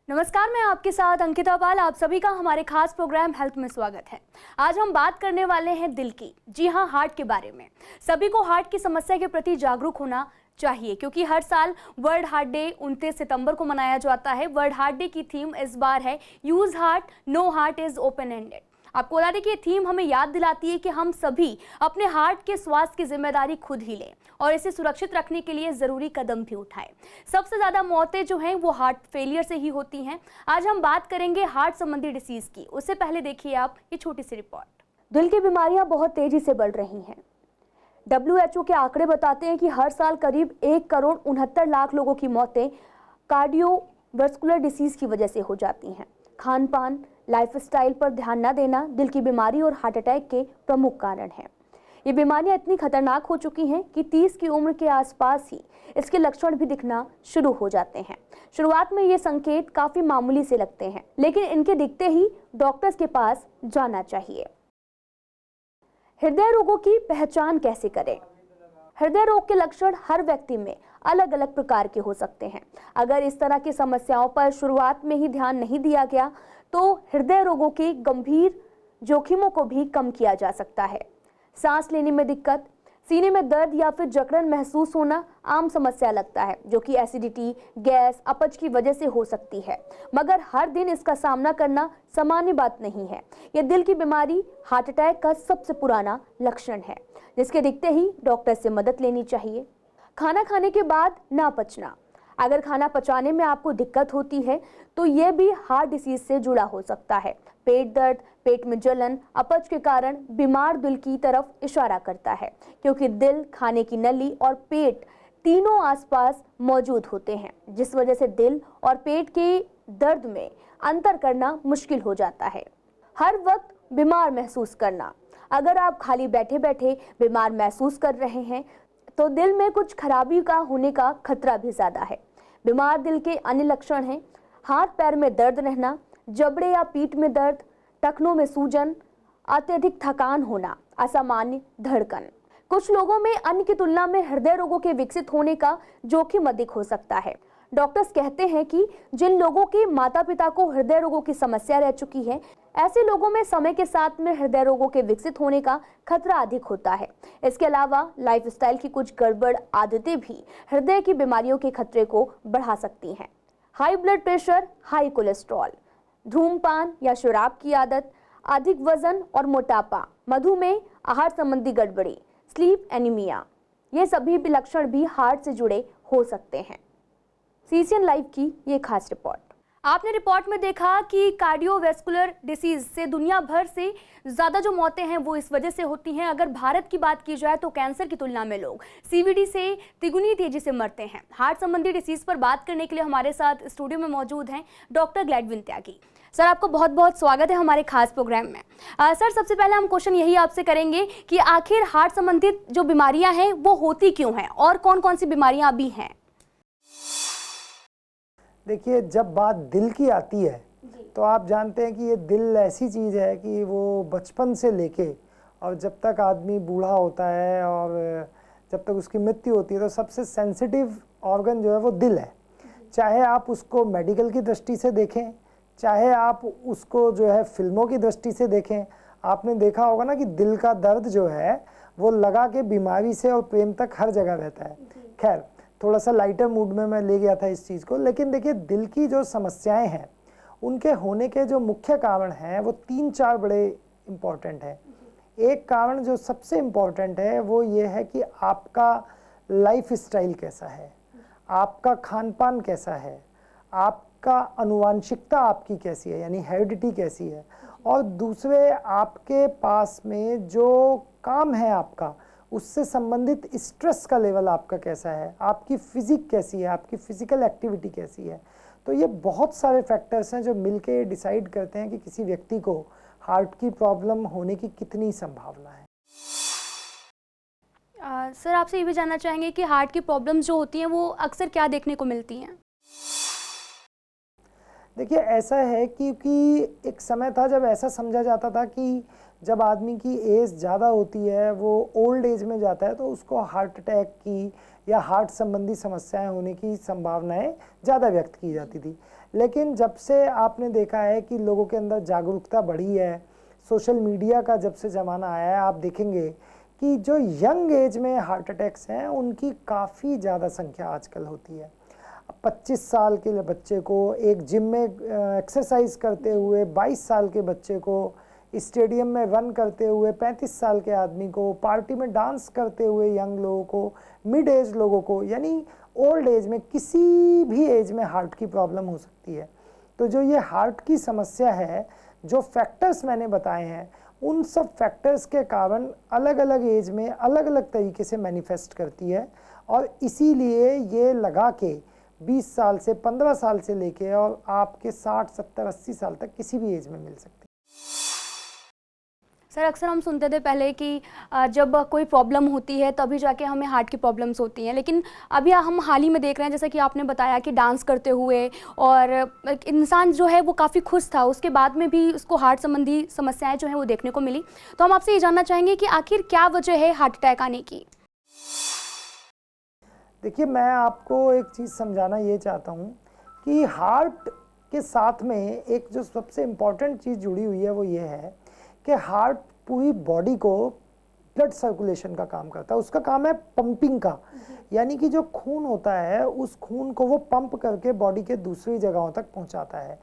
नमस्कार, मैं आपके साथ अंकिता पाल। आप सभी का हमारे खास प्रोग्राम हेल्थ में स्वागत है। आज हम बात करने वाले हैं दिल की, जी हाँ, हार्ट के बारे में। सभी को हार्ट की समस्या के प्रति जागरूक होना चाहिए क्योंकि हर साल वर्ल्ड हार्ट डे 29 सितंबर को मनाया जाता है। वर्ल्ड हार्ट डे की थीम इस बार है use heart, know heart is open ended. आपको बता दें कि ये थीम हमें याद दिलाती है कि हम सभी अपने हार्ट के स्वास्थ्य की जिम्मेदारी खुद ही लें और इसे सुरक्षित रखने के लिए जरूरी कदम भी उठाएं। सबसे ज्यादा मौतें जो हैं वो हार्ट फेलियर से ही होती हैं। आज हम बात करेंगे हार्ट संबंधी डिसीज की। उससे पहले देखिए आप ये छोटी सी रिपोर्ट। दिल की बीमारियां बहुत तेजी से बढ़ रही हैं। WHO के आंकड़े बताते हैं कि हर साल करीब 1,69,00,000 लोगों की मौतें कार्डियोवास्कुलर डिसीज की वजह से हो जाती हैं। खान पान, लाइफस्टाइल पर ध्यान न देना दिल की बीमारी और हार्ट अटैक के प्रमुख कारण हैं। ये बीमारियां इतनी खतरनाक हो चुकी हैं कि 30 की उम्र के आसपास ही इसके लक्षण भी दिखना शुरू हो जाते हैं। शुरुआत में ये संकेत काफी मामूली से लगते हैं, लेकिन इनके दिखते ही डॉक्टर्स के पास जाना चाहिए। हृदय रोगों की पहचान कैसे करें? हृदय रोग के लक्षण हर व्यक्ति में अलग अलग प्रकार के हो सकते हैं। अगर इस तरह की समस्याओं पर शुरुआत में ही ध्यान नहीं दिया गया तो हृदय रोगों के गंभीर जोखिमों को भी कम किया जा सकता है। सांस लेने में दिक्कत, सीने में दर्द या फिर जकड़न महसूस होना आम समस्या लगता है, जो कि एसिडिटी, गैस, अपच की वजह से हो सकती है, मगर हर दिन इसका सामना करना सामान्य बात नहीं है। यह दिल की बीमारी, हार्ट अटैक का सबसे पुराना लक्षण है, जिसके दिखते ही डॉक्टर से मदद लेनी चाहिए। खाना खाने के बाद ना पचना। अगर खाना पचाने में आपको दिक्कत होती है तो यह भी हार्ट डिसीज से जुड़ा हो सकता है। पेट दर्द, पेट में जलन, अपच के कारण बीमार दिल की तरफ इशारा करता है, क्योंकि दिल, खाने की नली और पेट तीनों आसपास मौजूद होते हैं, जिस वजह से दिल और पेट के दर्द में अंतर करना मुश्किल हो जाता है। हर वक्त बीमार महसूस करना। अगर आप खाली बैठे बैठे बीमार महसूस कर रहे हैं तो दिल में कुछ खराबी का होने का खतरा भी ज्यादा है। बीमार दिल के अन्य लक्षण हैं हाथ पैर में दर्द रहना, जबड़े या पीठ में दर्द, टखनों में सूजन, अत्यधिक थकान होना, असामान्य धड़कन। कुछ लोगों में अन्य की तुलना में हृदय रोगों के विकसित होने का जोखिम अधिक हो सकता है। डॉक्टर्स कहते हैं कि जिन लोगों के माता पिता को हृदय रोगों की समस्या रह चुकी है, ऐसे लोगों में समय के साथ में हृदय रोगों के विकसित होने का खतरा अधिक होता है। इसके अलावा लाइफस्टाइल की कुछ गड़बड़ आदतें भी हृदय की बीमारियों के खतरे को बढ़ा सकती हैं। High blood pressure, high cholesterol, धूम्रपान या शराब की आदत, अधिक वजन और मोटापा, मधुमेह, आहार संबंधी गड़बड़ी, स्लीप एनीमिया, ये सभी लक्षण भी हार्ट से जुड़े हो सकते हैं। सीसीएन लाइव की ये खास रिपोर्ट। आपने रिपोर्ट में देखा कि कार्डियोवास्कुलर डिसीज से दुनिया भर से ज़्यादा जो मौतें हैं वो इस वजह से होती हैं। अगर भारत की बात की जाए तो कैंसर की तुलना में लोग सीवीडी से तिगुनी तेजी से मरते हैं। हार्ट संबंधी डिसीज पर बात करने के लिए हमारे साथ स्टूडियो में मौजूद हैं डॉक्टर ग्लैडविन त्यागी। सर, आपको बहुत बहुत स्वागत है हमारे खास प्रोग्राम में। सर, सबसे पहले हम क्वेश्चन यही आपसे करेंगे कि आखिर हार्ट संबंधित जो बीमारियां हैं वो होती क्यों हैं और कौन कौन सी बीमारियां अभी हैं? देखिए, जब बात दिल की आती है तो आप जानते हैं कि ये दिल ऐसी चीज़ है कि वो बचपन से लेके और जब तक आदमी बूढ़ा होता है और जब तक उसकी मृत्यु होती है तो सबसे सेंसिटिव ऑर्गन जो है वो दिल है। चाहे आप उसको मेडिकल की दृष्टि से देखें, चाहे आप उसको जो है फिल्मों की दृष्टि से देखें। आपने देखा होगा ना कि दिल का दर्द जो है वो लगा के बीमारी से और प्रेम तक हर जगह रहता है। खैर, थोड़ा सा लाइटर मूड में मैं ले गया था इस चीज़ को, लेकिन देखिए, दिल की जो समस्याएं हैं उनके होने के जो मुख्य कारण हैं वो 3-4 बड़े इम्पॉर्टेंट हैं। एक कारण जो सबसे इम्पॉर्टेंट है वो ये है कि आपका लाइफ स्टाइल कैसा है, आपका खान पान कैसा है, आपका अनुवांशिकता आपकी कैसी है, यानी हेरिडिटी कैसी है, और दूसरे आपके पास में जो काम है आपका उससे संबंधित स्ट्रेस का लेवल आपका कैसा है, आपकी फिजिक कैसी है, आपकी फिजिकल एक्टिविटी कैसी है। तो ये बहुत सारे फैक्टर्स हैं जो मिलके डिसाइड करते हैं कि किसी व्यक्ति को हार्ट की प्रॉब्लम होने की कितनी संभावना है। सर, आपसे ये भी जानना चाहेंगे कि हार्ट की प्रॉब्लम्स जो होती हैं वो अक्सर क्या देखने को मिलती हैं? देखिए, ऐसा है क्योंकि एक समय था जब ऐसा समझा जाता था कि जब आदमी की एज ज़्यादा होती है, वो ओल्ड एज में जाता है, तो उसको हार्ट अटैक की या हार्ट संबंधी समस्याएं होने की संभावनाएं ज़्यादा व्यक्त की जाती थी। लेकिन जब से आपने देखा है कि लोगों के अंदर जागरूकता बढ़ी है, सोशल मीडिया का जब से ज़माना आया है, आप देखेंगे कि जो यंग एज में हार्ट अटैक्स हैं उनकी काफ़ी ज़्यादा संख्या आजकल होती है। 25 साल के बच्चे को एक जिम में एक्सरसाइज करते हुए, 22 साल के बच्चे को स्टेडियम में रन करते हुए, 35 साल के आदमी को, पार्टी में डांस करते हुए यंग लोगों को, मिड एज लोगों को, यानी ओल्ड एज में, किसी भी एज में हार्ट की प्रॉब्लम हो सकती है। तो जो ये हार्ट की समस्या है, जो फैक्टर्स मैंने बताए हैं, उन सब फैक्टर्स के कारण अलग अलग एज में अलग अलग तरीके से मैनिफेस्ट करती है, और इसीलिए ये लगा के 20 साल से 15 साल से लेके और आपके 60, 70, 80 साल तक किसी भी एज में मिल सकती है। सर, अक्सर हम सुनते थे पहले कि जब कोई प्रॉब्लम होती है तभी जाके हमें हार्ट की प्रॉब्लम्स होती हैं, लेकिन अभी हम हाल ही में देख रहे हैं, जैसा कि आपने बताया कि डांस करते हुए और एक इंसान जो है वो काफ़ी खुश था, उसके बाद में भी उसको हार्ट संबंधी समस्याएं जो हैं वो देखने को मिली। तो हम आपसे ये जानना चाहेंगे कि आखिर क्या वजह है हार्ट अटैक आने की? देखिए, मैं आपको एक चीज़ समझाना ये चाहता हूँ कि हार्ट के साथ में एक जो सबसे इम्पॉर्टेंट चीज़ जुड़ी हुई है वो ये है कि हार्ट पूरी बॉडी को ब्लड सर्कुलेशन का काम करता है। उसका काम है पंपिंग का, यानी कि जो खून होता है उस खून को वो पंप करके बॉडी के दूसरी जगहों तक पहुंचाता है।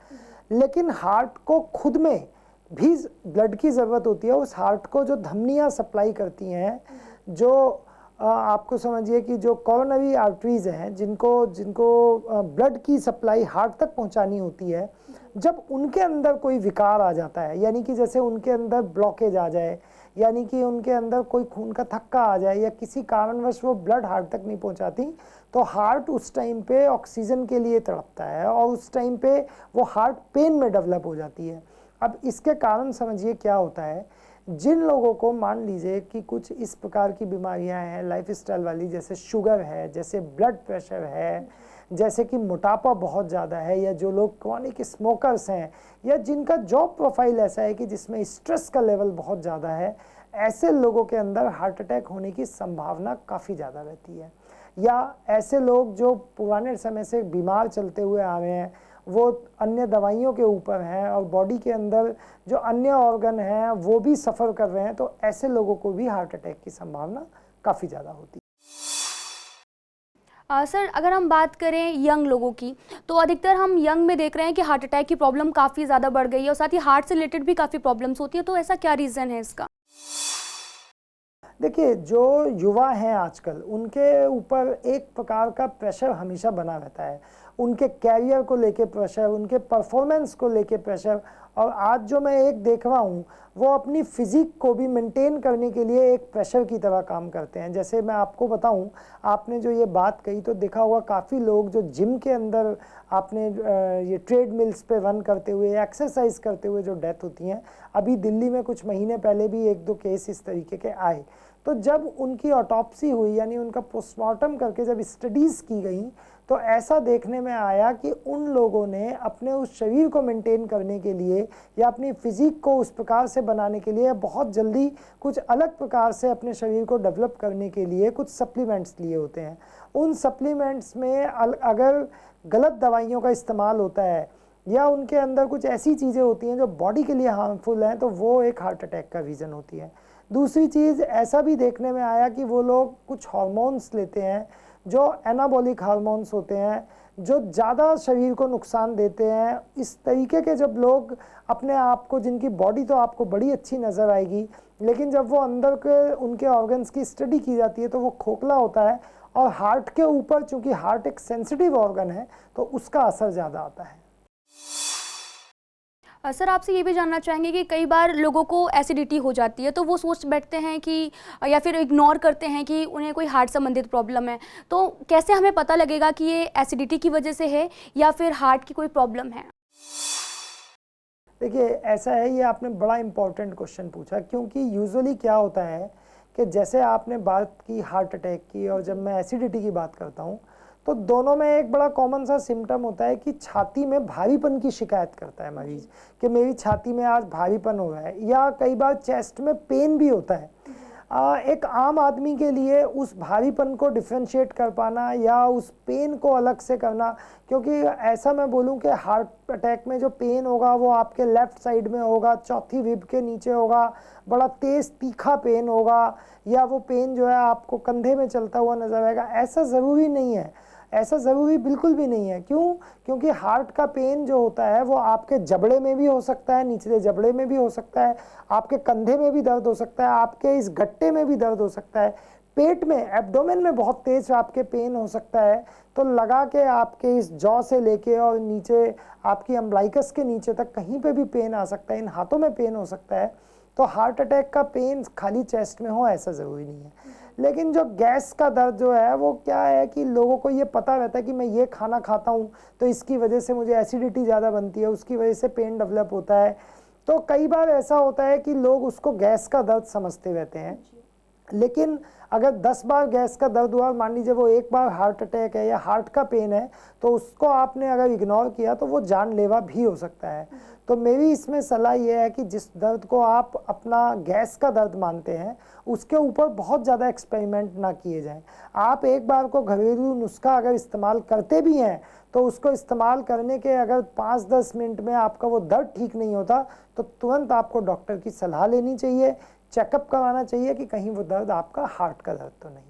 लेकिन हार्ट को खुद में भी ब्लड की ज़रूरत होती है। उस हार्ट को जो धमनियाँ सप्लाई करती हैं, जो आपको समझिए कि जो कॉरोनरी आर्टरीज हैं, जिनको ब्लड की सप्लाई हार्ट तक पहुंचानी होती है, जब उनके अंदर कोई विकार आ जाता है, यानी कि जैसे उनके अंदर ब्लॉकेज आ जाए, यानी कि उनके अंदर कोई खून का थक्का आ जाए, या किसी कारणवश वो ब्लड हार्ट तक नहीं पहुंचाती, तो हार्ट उस टाइम पे ऑक्सीजन के लिए तड़पता है और उस टाइम पे वो हार्ट पेन में डेवलप हो जाती है। अब इसके कारण समझिए क्या होता है, जिन लोगों को मान लीजिए कि कुछ इस प्रकार की बीमारियां हैं लाइफस्टाइल वाली, जैसे शुगर है, जैसे ब्लड प्रेशर है, जैसे कि मोटापा बहुत ज़्यादा है, या जो लोग क्रॉनिक स्मोकर्स हैं, या जिनका जॉब प्रोफाइल ऐसा है कि जिसमें स्ट्रेस का लेवल बहुत ज़्यादा है, ऐसे लोगों के अंदर हार्ट अटैक होने की संभावना काफ़ी ज़्यादा रहती है। या ऐसे लोग जो पुराने समय से बीमार चलते हुए आ रहे हैं, वो अन्य दवाइयों के ऊपर हैं और बॉडी के अंदर जो अन्य ऑर्गन हैं वो भी सफ़र कर रहे हैं, तो ऐसे लोगों को भी हार्ट अटैक की संभावना काफ़ी ज़्यादा होती है। सर, अगर हम बात करें यंग लोगों की, तो अधिकतर हम यंग में देख रहे हैं कि हार्ट अटैक की प्रॉब्लम काफ़ी ज़्यादा बढ़ गई है और साथ ही हार्ट से रिलेटेड भी काफ़ी प्रॉब्लम्स होती है, तो ऐसा क्या रीज़न है इसका? देखिए, जो युवा हैं आजकल, उनके ऊपर एक प्रकार का प्रेशर हमेशा बना रहता है। उनके कैरियर को लेके प्रेशर, उनके परफॉर्मेंस को लेके प्रेशर, और आज जो मैं एक देख रहा हूँ वो अपनी फिजिक को भी मेंटेन करने के लिए एक प्रेशर की तरह काम करते हैं। जैसे मैं आपको बताऊँ, आपने जो ये बात कही तो देखा होगा काफ़ी लोग जो जिम के अंदर आपने ये ट्रेड मिल्स पे रन करते हुए, एक्सरसाइज करते हुए जो डेथ होती हैं, अभी दिल्ली में कुछ महीने पहले भी 1-2 केस इस तरीके के आए। तो जब उनकी ऑटोप्सी हुई, यानी उनका पोस्टमार्टम करके जब स्टडीज़ की गई, तो ऐसा देखने में आया कि उन लोगों ने अपने उस शरीर को मेंटेन करने के लिए या अपनी फिजिक को उस प्रकार से बनाने के लिए बहुत जल्दी कुछ अलग प्रकार से अपने शरीर को डेवलप करने के लिए कुछ सप्लीमेंट्स लिए होते हैं। उन सप्लीमेंट्स में अगर गलत दवाइयों का इस्तेमाल होता है या उनके अंदर कुछ ऐसी चीज़ें होती हैं जो बॉडी के लिए हार्मफुल हैं, तो वो एक हार्ट अटैक का रीज़न होती है। दूसरी चीज़, ऐसा भी देखने में आया कि वो लोग कुछ हार्मोन्स लेते हैं जो एनाबॉलिक हार्मोन्स होते हैं, जो ज़्यादा शरीर को नुकसान देते हैं। इस तरीके के जब लोग अपने आप को, जिनकी बॉडी तो आपको बड़ी अच्छी नज़र आएगी, लेकिन जब वो अंदर के उनके ऑर्गन्स की स्टडी की जाती है तो वो खोखला होता है, और हार्ट के ऊपर, चूँकि हार्ट एक सेंसिटिव ऑर्गन है, तो उसका असर ज़्यादा आता है। सर, आपसे ये भी जानना चाहेंगे कि कई बार लोगों को एसिडिटी हो जाती है, तो वो सोच बैठते हैं कि, या फिर इग्नोर करते हैं कि उन्हें कोई हार्ट संबंधित प्रॉब्लम है, तो कैसे हमें पता लगेगा कि ये एसिडिटी की वजह से है या फिर हार्ट की कोई प्रॉब्लम है? देखिए, ऐसा है, ये आपने बड़ा इम्पोर्टेंट क्वेश्चन पूछा, क्योंकि यूजुअली क्या होता है कि जैसे आपने बात की हार्ट अटैक की, और जब मैं एसिडिटी की बात करता हूँ, तो दोनों में एक बड़ा कॉमन सा सिम्टम होता है कि छाती में भारीपन की शिकायत करता है मरीज़ कि मेरी छाती में आज भारीपन हो रहा है, या कई बार चेस्ट में पेन भी होता है। एक आम आदमी के लिए उस भारीपन को डिफ्रेंशिएट कर पाना या उस पेन को अलग से करना, क्योंकि ऐसा मैं बोलूं कि हार्ट अटैक में जो पेन होगा वो आपके लेफ्ट साइड में होगा, चौथी रिब के नीचे होगा, बड़ा तेज़ तीखा पेन होगा, या वो पेन जो है आपको कंधे में चलता हुआ नजर आएगा। ऐसा ज़रूरी नहीं है, ऐसा ज़रूरी बिल्कुल भी नहीं है। क्यों? क्योंकि हार्ट का पेन जो होता है वो आपके जबड़े में भी हो सकता है, निचले जबड़े में भी हो सकता है, आपके कंधे में भी दर्द हो सकता है, आपके इस गट्टे में भी दर्द हो सकता है, पेट में, एब्डोमेन में बहुत तेज आपके पेन हो सकता है। तो लगा के आपके इस जॉ से लेके और नीचे आपकी अम्बलाइकस के नीचे तक कहीं पे भी पेन आ सकता है, इन हाथों में पेन हो सकता है। तो हार्ट अटैक का पेन खाली चेस्ट में हो ऐसा ज़रूरी नहीं है। लेकिन जो गैस का दर्द जो है वो क्या है कि लोगों को ये पता रहता है कि मैं ये खाना खाता हूँ तो इसकी वजह से मुझे एसिडिटी ज़्यादा बनती है, उसकी वजह से पेन डेवलप होता है। तो कई बार ऐसा होता है कि लोग उसको गैस का दर्द समझते रहते हैं, लेकिन अगर 10 बार गैस का दर्द हुआ, मान लीजिए वो एक बार हार्ट अटैक है या हार्ट का पेन है, तो उसको आपने अगर इग्नोर किया तो वो जानलेवा भी हो सकता है। तो मेरी इसमें सलाह ये है कि जिस दर्द को आप अपना गैस का दर्द मानते हैं उसके ऊपर बहुत ज़्यादा एक्सपेरिमेंट ना किए जाएं। आप एक बार को घरेलू नुस्खा अगर इस्तेमाल करते भी हैं तो उसको इस्तेमाल करने के अगर 5-10 मिनट में आपका वो दर्द ठीक नहीं होता तो तुरंत आपको डॉक्टर की सलाह लेनी चाहिए, चेकअप करवाना चाहिए कि कहीं वो दर्द आपका हार्ट का दर्द तो नहीं।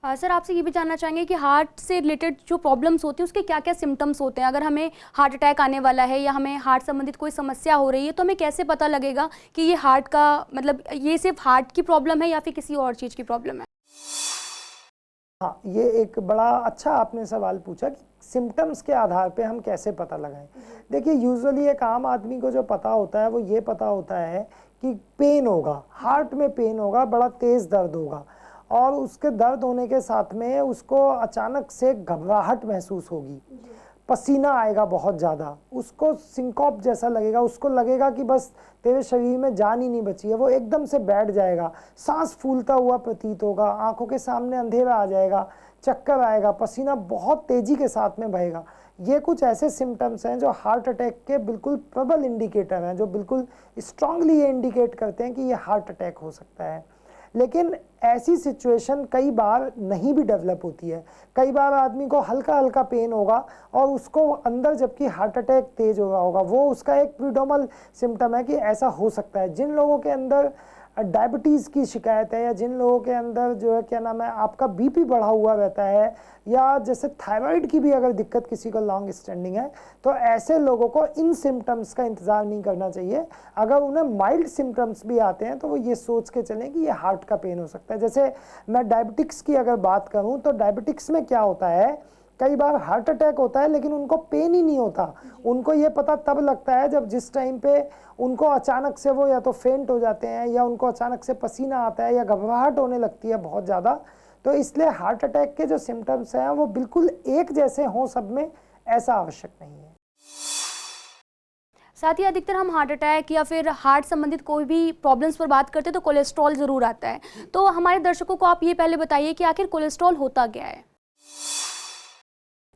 सर, आपसे ये भी जानना चाहेंगे कि हार्ट से रिलेटेड जो प्रॉब्लम्स होती हैं उसके क्या क्या सिम्टम्स होते हैं? अगर हमें हार्ट अटैक आने वाला है या हमें हार्ट संबंधित कोई समस्या हो रही है तो हमें कैसे पता लगेगा कि ये हार्ट का, मतलब ये सिर्फ हार्ट की प्रॉब्लम है या फिर किसी और चीज़ की प्रॉब्लम है? हाँ, ये एक बड़ा अच्छा आपने सवाल पूछा कि सिम्टम्स के आधार पे हम कैसे पता लगाएं। देखिए, यूजुअली एक आम आदमी को जो पता होता है वो ये पता होता है कि पेन होगा, हार्ट में पेन होगा, बड़ा तेज़ दर्द होगा, और उसके दर्द होने के साथ में उसको अचानक से घबराहट महसूस होगी, पसीना आएगा बहुत ज़्यादा, उसको सिंकॉप जैसा लगेगा, उसको लगेगा कि बस तेरे शरीर में जान ही नहीं बची है, वो एकदम से बैठ जाएगा, सांस फूलता हुआ प्रतीत होगा, आंखों के सामने अंधेरा आ जाएगा, चक्कर आएगा, पसीना बहुत तेज़ी के साथ में बहेगा। ये कुछ ऐसे सिम्टम्स हैं जो हार्ट अटैक के बिल्कुल प्रबल इंडिकेटर हैं, जो बिल्कुल स्ट्रांगली ये इंडिकेट करते हैं कि ये हार्ट अटैक हो सकता है। लेकिन ऐसी सिचुएशन कई बार नहीं भी डेवलप होती है। कई बार आदमी को हल्का हल्का पेन होगा और उसको अंदर जबकि हार्ट अटैक तेज हो रहा होगा, वो उसका एक प्रीडोमल सिम्टम है कि ऐसा हो सकता है। जिन लोगों के अंदर डायबिटीज़ की शिकायत है या जिन लोगों के अंदर जो है क्या नाम है आपका बीपी बढ़ा हुआ रहता है, या जैसे थायराइड की भी अगर दिक्कत किसी को लॉन्ग स्टैंडिंग है, तो ऐसे लोगों को इन सिम्टम्स का इंतज़ार नहीं करना चाहिए। अगर उन्हें माइल्ड सिम्टम्स भी आते हैं तो वो ये सोच के चलें कि ये हार्ट का पेन हो सकता है। जैसे मैं डायबिटिक्स की अगर बात करूं तो डायबिटिक्स में क्या होता है, कई बार हार्ट अटैक होता है लेकिन उनको पेन ही नहीं होता। उनको ये पता तब लगता है जब जिस टाइम पे उनको अचानक से वो या तो फेंट हो जाते हैं या उनको अचानक से पसीना आता है या घबराहट होने लगती है बहुत ज़्यादा। तो इसलिए हार्ट अटैक के जो सिम्टम्स हैं वो बिल्कुल एक जैसे हों सब में, ऐसा आवश्यक नहीं है। साथ ही अधिकतर हम हार्ट अटैक या फिर हार्ट संबंधित कोई भी प्रॉब्लम्स पर बात करते हैं तो कोलेस्ट्रॉल ज़रूर आता है। तो हमारे दर्शकों को आप ये पहले बताइए कि आखिर कोलेस्ट्रॉल होता क्या है?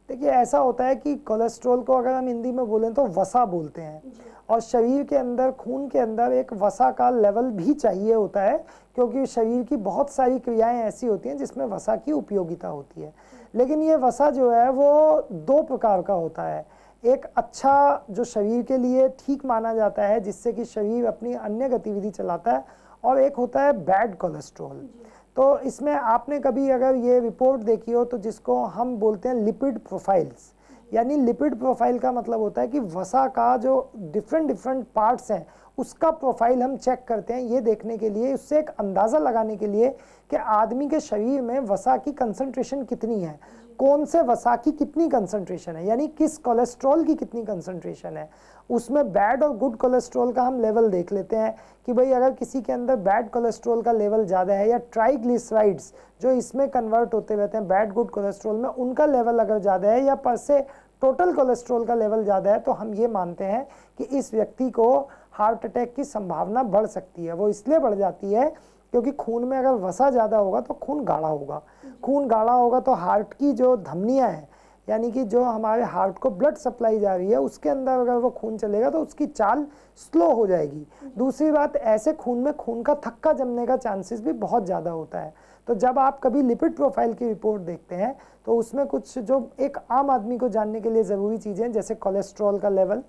देखिए, ऐसा होता है कि कोलेस्ट्रॉल को अगर हम हिंदी में बोलें तो वसा बोलते हैं, और शरीर के अंदर, खून के अंदर एक वसा का लेवल भी चाहिए होता है, क्योंकि शरीर की बहुत सारी क्रियाएं ऐसी होती हैं जिसमें वसा की उपयोगिता होती है। लेकिन ये वसा जो है वो 2 प्रकार का होता है। एक अच्छा जो शरीर के लिए ठीक माना जाता है जिससे कि शरीर अपनी अन्य गतिविधि चलाता है, और एक होता है बैड कोलेस्ट्रॉल। तो इसमें आपने कभी अगर ये रिपोर्ट देखी हो तो जिसको हम बोलते हैं लिपिड प्रोफाइल्स, यानी लिपिड प्रोफाइल का मतलब होता है कि वसा का जो डिफरेंट पार्ट्स हैं उसका प्रोफाइल हम चेक करते हैं ये देखने के लिए, उससे एक अंदाज़ा लगाने के लिए कि आदमी के शरीर में वसा की कंसंट्रेशन कितनी है, कौन से वसा की कितनी कंसंट्रेशन है, यानी किस कोलेस्ट्रॉल की कितनी कंसंट्रेशन है। उसमें बैड और गुड कोलेस्ट्रॉल का हम लेवल देख लेते हैं कि भाई अगर किसी के अंदर बैड कोलेस्ट्रॉल का लेवल ज़्यादा है या ट्राइग्लिसराइड्स जो इसमें कन्वर्ट होते रहते हैं बैड गुड कोलेस्ट्रॉल में, उनका लेवल अगर ज़्यादा है या पर से टोटल कोलेस्ट्रॉल का लेवल ज़्यादा है, तो हम ये मानते हैं कि इस व्यक्ति को हार्ट अटैक की संभावना बढ़ सकती है। वो इसलिए बढ़ जाती है क्योंकि खून में अगर वसा ज़्यादा होगा तो खून गाढ़ा होगा, खून गाढ़ा होगा तो हार्ट की जो धमनियाँ हैं यानी कि जो हमारे हार्ट को ब्लड सप्लाई जा रही है उसके अंदर अगर वो खून चलेगा तो उसकी चाल स्लो हो जाएगी। दूसरी बात, ऐसे खून में खून का थक्का जमने का चांसेस भी बहुत ज़्यादा होता है। तो जब आप कभी लिपिड प्रोफाइल की रिपोर्ट देखते हैं तो उसमें कुछ जो एक आम आदमी को जानने के लिए ज़रूरी चीज़ें जैसे कोलेस्ट्रॉल का लेवल,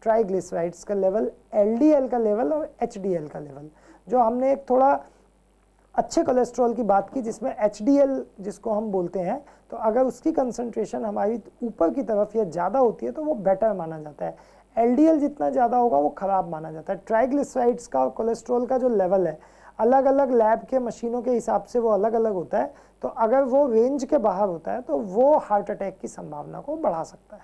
ट्राइग्लिसराइड्स का लेवल, एलडीएल का लेवल और एचडीएल का लेवल। जो हमने एक थोड़ा अच्छे कोलेस्ट्रॉल की बात की जिसमें एचडीएल जिसको हम बोलते हैं, तो अगर उसकी कंसंट्रेशन हमारी ऊपर की तरफ या ज़्यादा होती है तो वो बेटर माना जाता है। एलडीएल जितना ज़्यादा होगा वो ख़राब माना जाता है। ट्राइग्लिसराइड्स का और कोलेस्ट्रॉल का जो लेवल है अलग अलग लैब के मशीनों के हिसाब से वो अलग अलग होता है। तो अगर वो रेंज के बाहर होता है तो वो हार्ट अटैक की संभावना को बढ़ा सकता है।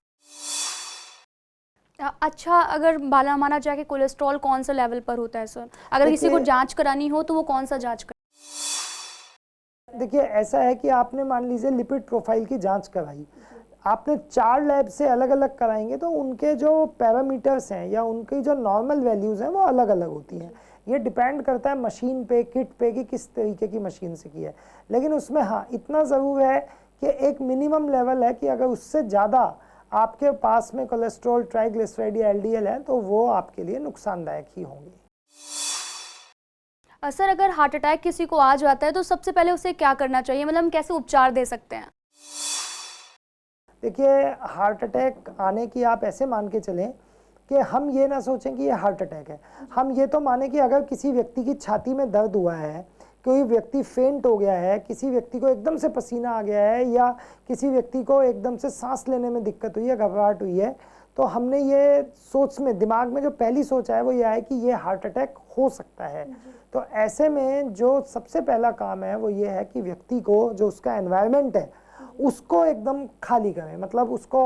अच्छा, अगर माना जाए कि कोलेस्ट्रॉल कौन सा लेवल पर होता है सर? अगर किसी को जांच करानी हो तो वो कौन सा जांच देखिए, ऐसा है कि आपने मान लीजिए लिपिड प्रोफाइल की जांच कराई, आपने 4 लैब से अलग अलग कराएंगे तो उनके जो पैरामीटर्स हैं या उनकी जो नॉर्मल वैल्यूज़ हैं वो अलग अलग होती हैं। ये डिपेंड करता है मशीन पे, किट पे कि किस तरीके की मशीन से की है। लेकिन उसमें हाँ, इतना ज़रूर है कि एक मिनिमम लेवल है कि अगर उससे ज़्यादा आपके पास में कोलेस्ट्रॉल, ट्राइग्लिसराइड या एलडीएल है तो वो आपके लिए नुकसानदायक ही होंगे। सर, अगर हार्ट अटैक किसी को आ जाता है तो सबसे पहले उसे क्या करना चाहिए, मतलब हम कैसे उपचार दे सकते हैं? देखिए, हार्ट अटैक आने की आप ऐसे मान के चलें कि हम ये ना सोचें कि ये हार्ट अटैक है। हम ये तो माने कि अगर किसी व्यक्ति की छाती में दर्द हुआ है, कोई व्यक्ति फेंट हो गया है, किसी व्यक्ति को एकदम से पसीना आ गया है या किसी व्यक्ति को एकदम से सांस लेने में दिक्कत हुई है, घबराहट हुई है, तो हमने ये सोच में दिमाग में जो पहली सोच है वो ये है कि ये हार्ट अटैक हो सकता है। तो ऐसे में जो सबसे पहला काम है वो ये है कि व्यक्ति को जो उसका एनवायरनमेंट है उसको एकदम खाली करें। मतलब उसको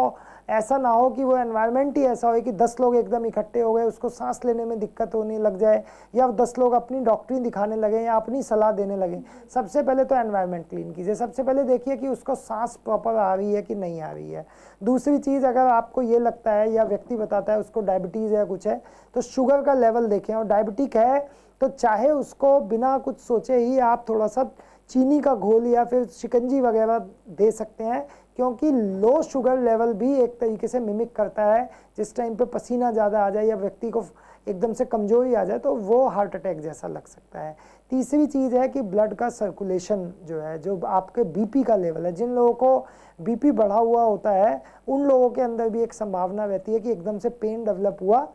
ऐसा ना हो कि वो एनवायरनमेंट ही ऐसा हो कि 10 लोग एकदम इकट्ठे हो गए, उसको सांस लेने में दिक्कत होने लग जाए या 10 लोग अपनी डॉक्टरी दिखाने लगे या अपनी सलाह देने लगे। सबसे पहले तो एनवायरनमेंट क्लीन कीजिए। सबसे पहले देखिए कि उसको सांस प्रॉपर आ रही है कि नहीं आ रही है। दूसरी चीज़, अगर आपको ये लगता है या व्यक्ति बताता है उसको डायबिटीज़ या कुछ है तो शुगर का लेवल देखें, और डायबिटिक है तो चाहे उसको बिना कुछ सोचे ही आप थोड़ा सा चीनी का घोल या फिर शिकंजी वगैरह दे सकते हैं, क्योंकि लो शुगर लेवल भी एक तरीके से मिमिक करता है। जिस टाइम पे पसीना ज़्यादा आ जाए या व्यक्ति को एकदम से कमजोरी आ जाए तो वो हार्ट अटैक जैसा लग सकता है। तीसरी चीज़ है कि ब्लड का सर्कुलेशन जो है, जो आपके बीपी का लेवल है, जिन लोगों को बीपी बढ़ा हुआ होता है उन लोगों के अंदर भी एक संभावना रहती है कि एकदम से पेन डेवलप हुआ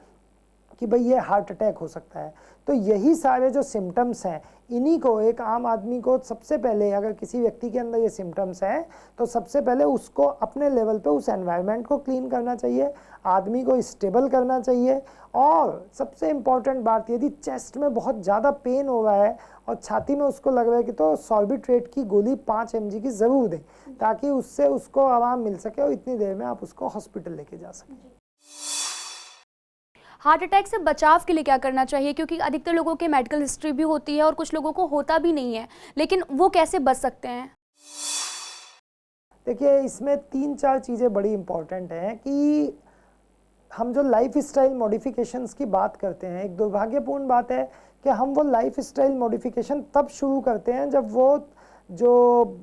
कि भाई ये हार्ट अटैक हो सकता है। तो यही सारे जो सिम्टम्स हैं, इन्हीं को एक आम आदमी को सबसे पहले, अगर किसी व्यक्ति के अंदर ये सिम्टम्स हैं तो सबसे पहले उसको अपने लेवल पे उस एनवायरनमेंट को क्लीन करना चाहिए, आदमी को स्टेबल करना चाहिए। और सबसे इम्पॉर्टेंट बात, यदि चेस्ट में बहुत ज़्यादा पेन हो रहा है और छाती में उसको लग रहा है कि तो सॉर्बिट्रेट की गोली 5 mg की ज़रूर दें, ताकि उससे उसको आराम मिल सके और इतनी देर में आप उसको हॉस्पिटल लेके जा सकें। हार्ट अटैक से बचाव के लिए क्या करना चाहिए, क्योंकि अधिकतर लोगों के मेडिकल हिस्ट्री भी होती है और कुछ लोगों को होता भी नहीं है, लेकिन वो कैसे बच सकते हैं? देखिए, इसमें 3-4 चीज़ें बड़ी इम्पॉर्टेंट हैं कि हम जो लाइफ स्टाइल मॉडिफिकेशंस की बात करते हैं, एक दुर्भाग्यपूर्ण बात है कि हम वो लाइफ स्टाइल मॉडिफिकेशन तब शुरू करते हैं जब वो जो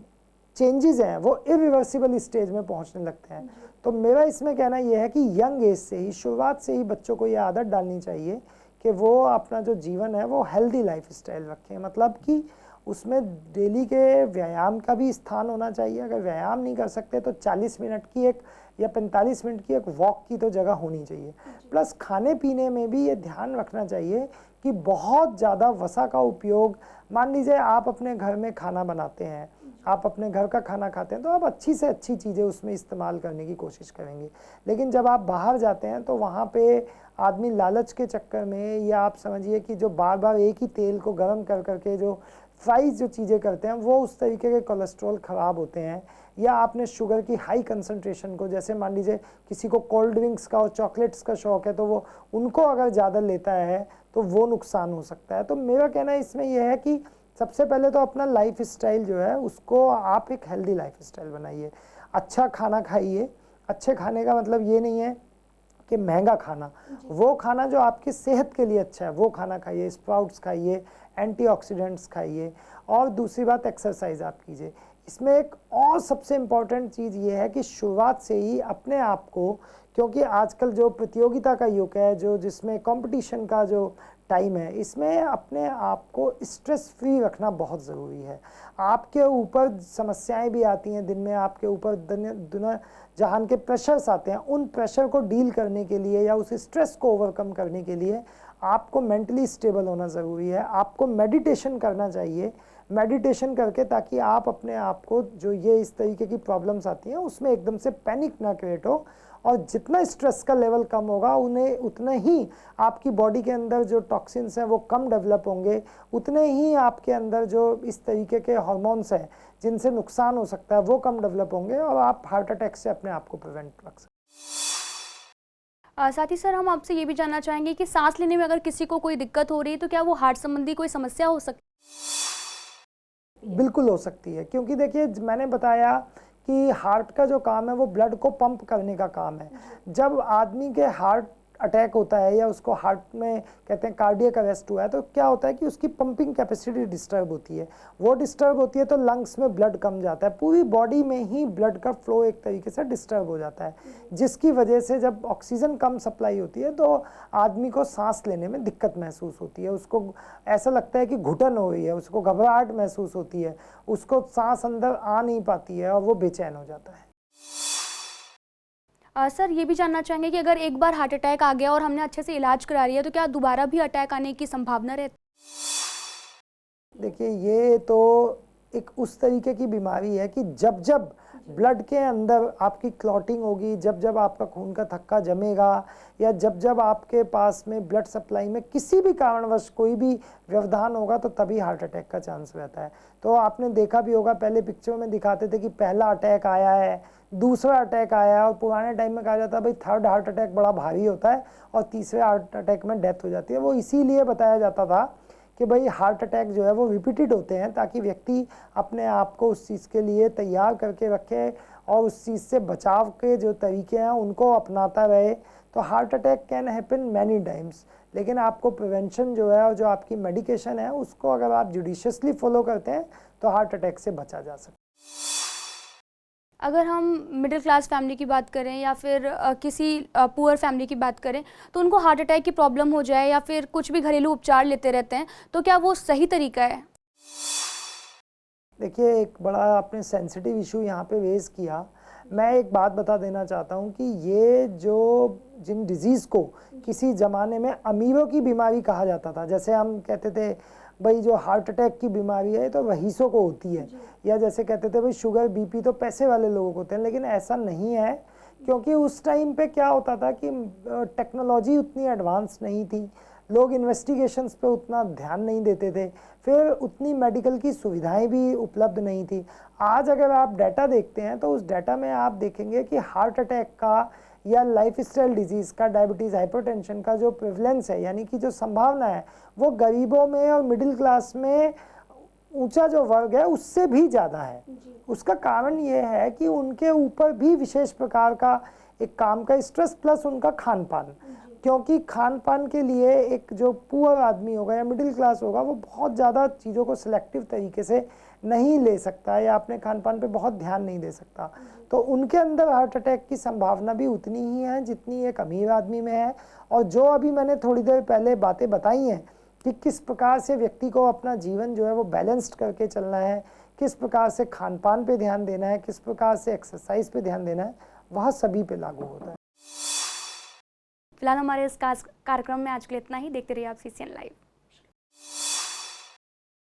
चेंजेस हैं वो इरिवर्सिबल स्टेज में पहुंचने लगते हैं। तो मेरा इसमें कहना यह है कि यंग एज से ही, शुरुआत से ही बच्चों को ये आदत डालनी चाहिए कि वो अपना जो जीवन है वो हेल्दी लाइफ स्टाइल रखें। मतलब कि उसमें डेली के व्यायाम का भी स्थान होना चाहिए। अगर व्यायाम नहीं कर सकते तो 40 मिनट की एक या 45 मिनट की एक वॉक की तो जगह होनी चाहिए। प्लस खाने पीने में भी ये ध्यान रखना चाहिए कि बहुत ज़्यादा वसा का उपयोग, मान लीजिए आप अपने घर में खाना बनाते हैं, आप अपने घर का खाना खाते हैं तो आप अच्छी से अच्छी चीज़ें उसमें इस्तेमाल करने की कोशिश करेंगे। लेकिन जब आप बाहर जाते हैं तो वहाँ पे आदमी लालच के चक्कर में, या आप समझिए कि जो बार बार एक ही तेल को गर्म कर करके जो फ्राइज जो चीज़ें करते हैं वो उस तरीके के कोलेस्ट्रॉल ख़राब होते हैं। या आपने शुगर की हाई कंसंट्रेशन को, जैसे मान लीजिए किसी को कोल्ड ड्रिंक्स का और चॉकलेट्स का शौक़ है तो वो उनको अगर ज़्यादा लेता है तो वो नुकसान हो सकता है। तो मेरा कहना इसमें यह है कि सबसे पहले तो अपना लाइफ स्टाइल जो है उसको आप एक हेल्दी लाइफ स्टाइल बनाइए। अच्छा खाना खाइए। अच्छे खाने का मतलब ये नहीं है कि महंगा खाना, वो खाना जो आपकी सेहत के लिए अच्छा है वो खाना खाइए। स्प्राउट्स खाइए, एंटीऑक्सीडेंट्स खाइए। और दूसरी बात, एक्सरसाइज आप कीजिए। इसमें एक और सबसे इम्पॉर्टेंट चीज़ ये है कि शुरुआत से ही अपने आप को, क्योंकि आजकल जो प्रतियोगिता का युग है, जो जिसमें कंपटीशन का जो टाइम है, इसमें अपने आप को स्ट्रेस फ्री रखना बहुत ज़रूरी है। आपके ऊपर समस्याएं भी आती हैं दिन में, आपके ऊपर दुनिया जहान के प्रेशर्स आते हैं, उन प्रेशर को डील करने के लिए या उस स्ट्रेस को ओवरकम करने के लिए आपको मेंटली स्टेबल होना ज़रूरी है। आपको मेडिटेशन करना चाहिए, मेडिटेशन करके, ताकि आप अपने आप को जो ये इस तरीके की प्रॉब्लम्स आती हैं उसमें एकदम से पैनिक ना क्रिएट हो, और जितना स्ट्रेस का लेवल कम होगा उन्हें उतने ही आपकी बॉडी के अंदर जो टॉक्सिन्स हैं वो कम डेवलप होंगे, उतने ही आपके अंदर जो इस तरीके के हार्मोन्स हैं जिनसे नुकसान हो सकता है वो कम डेवलप होंगे, और आप हार्ट अटैक से अपने आप को प्रिवेंट रख सकते हैं। साथ ही सर हम आपसे ये भी जानना चाहेंगे कि सांस लेने में अगर किसी को कोई दिक्कत हो रही है तो क्या वो हार्ट संबंधी कोई समस्या हो सकती है? बिल्कुल हो सकती है, क्योंकि देखिए मैंने बताया कि हार्ट का जो काम है वो ब्लड को पंप करने का काम है। जब आदमी के हार्ट अटैक होता है या उसको हार्ट में कहते हैं कार्डियक अरेस्ट हुआ है, तो क्या होता है कि उसकी पंपिंग कैपेसिटी डिस्टर्ब होती है। वो डिस्टर्ब होती है तो लंग्स में ब्लड कम जाता है, पूरी बॉडी में ही ब्लड का फ्लो एक तरीके से डिस्टर्ब हो जाता है, जिसकी वजह से जब ऑक्सीजन कम सप्लाई होती है तो आदमी को सांस लेने में दिक्कत महसूस होती है, उसको ऐसा लगता है कि घुटन हो रही है, उसको घबराहट महसूस होती है, उसको सांस अंदर आ नहीं पाती है और वो बेचैन हो जाता है। सर ये भी जानना चाहेंगे कि अगर एक बार हार्ट अटैक आ गया और हमने अच्छे से इलाज करा लिया तो क्या दोबारा भी अटैक आने की संभावना रहती है? देखिए ये तो एक उस तरीके की बीमारी है कि जब जब ब्लड के अंदर आपकी क्लॉटिंग होगी, जब जब आपका खून का थक्का जमेगा, या जब जब आपके पास में ब्लड सप्लाई में किसी भी कारणवश कोई भी व्यवधान होगा, तो तभी हार्ट अटैक का चांस रहता है। तो आपने देखा भी होगा, पहले पिक्चर में दिखाते थे कि पहला अटैक आया है, दूसरा अटैक आया है, और पुराने टाइम में कहा जाता है भाई थर्ड हार्ट अटैक बड़ा भारी होता है और तीसरे हार्ट अटैक में डेथ हो जाती है। वो इसीलिए बताया जाता था कि भाई हार्ट अटैक जो है वो रिपीटेड होते हैं, ताकि व्यक्ति अपने आप को उस चीज़ के लिए तैयार करके रखे और उस चीज़ से बचाव के जो तरीके हैं उनको अपनाता रहे। तो heart attack can happen many times, लेकिन आपको प्रिवेंशन जो है और जो आपकी मेडिकेशन है उसको अगर आप जुडिशियसली फॉलो करते हैं तो हार्ट अटैक से बचा जा सकता है। अगर हम मिडिल क्लास फैमिली की बात करें या फिर किसी पुअर फैमिली की बात करें तो उनको हार्ट अटैक की प्रॉब्लम हो जाए या फिर कुछ भी घरेलू उपचार लेते रहते हैं, तो क्या वो सही तरीका है? देखिए एक बड़ा आपने सेंसिटिव इशू यहाँ पे रेज किया। मैं एक बात बता देना चाहता हूँ कि ये जो जिन डिजीज़ को किसी ज़माने में अमीरों की बीमारी कहा जाता था, जैसे हम कहते थे भाई जो हार्ट अटैक की बीमारी है तो रईसों को होती है, या जैसे कहते थे भाई शुगर बीपी तो पैसे वाले लोगों को होते हैं, लेकिन ऐसा नहीं है। क्योंकि उस टाइम पे क्या होता था कि टेक्नोलॉजी उतनी एडवांस नहीं थी, लोग इन्वेस्टिगेशंस पे उतना ध्यान नहीं देते थे, फिर उतनी मेडिकल की सुविधाएं भी उपलब्ध नहीं थी। आज अगर आप डाटा देखते हैं तो उस डाटा में आप देखेंगे कि हार्ट अटैक का या लाइफस्टाइल डिजीज़ का, डायबिटीज़, हाइपरटेंशन का जो प्रेवलेंस है, यानी कि जो संभावना है, वो गरीबों में और मिडिल क्लास में ऊंचा जो वर्ग है उससे भी ज़्यादा है। उसका कारण ये है कि उनके ऊपर भी विशेष प्रकार का एक काम का स्ट्रेस प्लस उनका खान पान, क्योंकि खान पान के लिए एक जो पुअर आदमी होगा या मिडिल क्लास होगा वो बहुत ज़्यादा चीज़ों को सिलेक्टिव तरीके से नहीं ले सकता है या अपने खान पान पे बहुत ध्यान नहीं दे सकता, तो उनके अंदर हार्ट अटैक की संभावना भी उतनी ही है जितनी एक अमीर आदमी में है। और जो अभी मैंने थोड़ी देर पहले बातें बताई हैं कि किस प्रकार से व्यक्ति को अपना जीवन जो है वो बैलेंस्ड करके चलना है, किस प्रकार से खान पान पे ध्यान देना है, किस प्रकार से एक्सरसाइज पे ध्यान देना है, वह सभी पे लागू होता है। फिलहाल हमारे इस कार्यक्रम में आज के लिए इतना ही। देखते रहिए आप CCN लाइव।